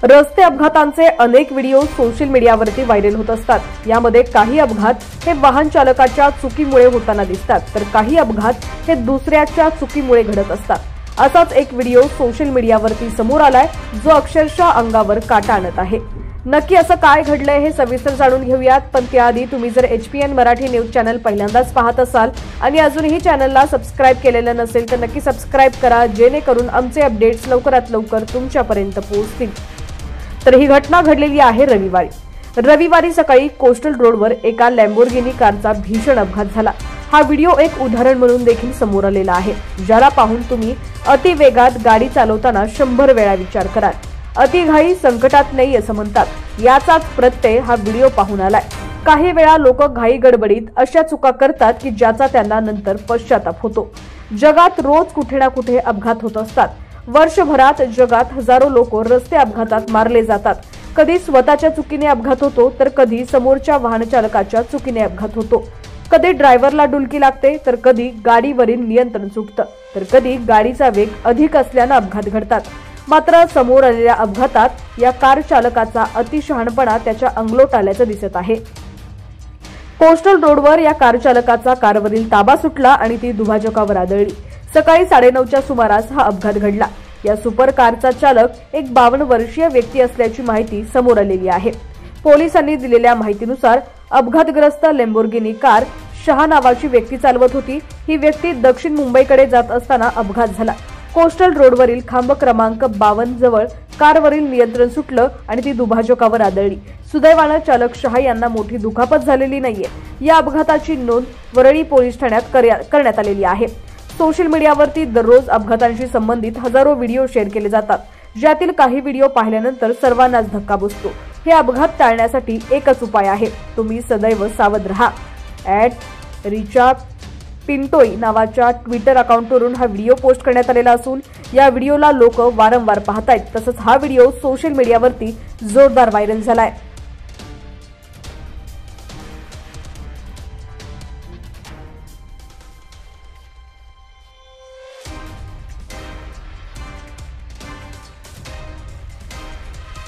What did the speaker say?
रस्ते अपघातांचे अनेक video social मीडियावरती व्हायरल होत असतात। यामध्ये काही अपघात हे वाहन चालकाच्या चुकीमुळे होताना दिसतात, तर काही अपघात हे दुसऱ्याच्या चुकीमुळे घडत असतात। असाच एक व्हिडिओ सोशल मीडियावरती समोर आलाय, जो अक्षरशः अंगावर काटा आणत आहे। नक्की असं काय घडलंय हे सविस्तर जाणून घेऊयात, पण त्याआधी तुम्ही जर HPN मराठी न्यूज चॅनल पहिल्यांदाच पाहत असाल आणि अजूनही चॅनलला सबस्क्राइब केलेलं नसेल तर नक्की सबस्क्राइब करा, जेणेकरून आमचे अपडेट्स लवकरात लवकर तुमच्यापर्यंत पोहोचतील। तर ही घटना घडलेली आहे रविवारी सकाळी कोस्टल रोडवर एका लॅम्बोर्गिनी कारचा भीषण अपघात झाला। हा व्हिडिओ एक उदाहरण म्हणून देखील समोर आलेला आहे, ज्याला पाहून तुम्ही अति वेगात गाडी चालवताना 100 वेळा विचार कराल। अतिघाई संकटात नाही असं म्हणतात, याचाच प्रत्यय हा व्हिडिओ पाहून आलाय। काही वेळा लोक घाई गडबडीत अशा चुका करतात की ज्याचा त्यांना नंतर पश्चाताप होतो। जगात रोज कुठे ना कुठे अपघात होत असतात। वर्षभरात जगात हजारो लोक रस्ते अपघातात मारले जातात। कधी स्वतःच्या चुकीने अपघात होतो, तर कधी समोरच्या वाहन चालकाच्या चुकीने अपघात होतो। कधी ड्रायव्हरला डुलकी लागते, तर कधी गाडीवरील नियंत्रण सुटतं, तर कधी गाडीचा वेग अधिक असल्याने अपघात घडतात। मात्र समोर आलेल्या अपघातात या कार चालकाचा अतिशहाणपणा त्याच्या अंगलोट आल्याचं दिसत आहे। कोस्टल रोडवर या कार चालकाचा कारवरील ताबा सुटला आणि ती दुभाजकावर आदळली। सकाळी 9:30च्या सुमारास हा अपघात घडला। या सुपर कारचा चालक एक 52 वर्षीय व्यक्ती असल्याची माहिती समोर आलेली आहे। पोलिसांनी दिलेल्या माहितीनुसार अपघातग्रस्त लॅम्बोर्गिनी कार शहा नावाची व्यक्ती चालवत होती। ही व्यक्ती दक्षिण मुंबईकडे जात असताना अपघात झाला। कोस्टल रोडवरील खांब क्रमांक 52 जवळ कारवरील नियंत्रण सुटलं आणि ती दुभाजकावर आदळली। सुदैवानं चालक शहा यांना मोठी दुखापत झालेली नाहीये। या अपघाताची नोंद वरळी पोलीस ठाण्यात करण्यात आलेली आहे। सोशल मीडियावरती दररोज अपघातांशी संबंधित हजारो व्हिडिओ शेअर केले जातात, ज्यातील काही व्हिडिओ पाहिल्यानंतर सर्वांनाच धक्का बसतो। हे अपघात टाळण्यासाठी एकच उपाय आहे, तुम्ही सदैव सावध रहा। @रिचा पिंटोई नावाच्या ट्विटर अकाउंटवरून हा व्हिडिओ पोस्ट करण्यात आलेला असून या व्हिडिओला लोक वारंवार पाहतायत। तसंच हा व्हिडिओ सोशल मीडियावरती जोरदार व्हायरल झालाय।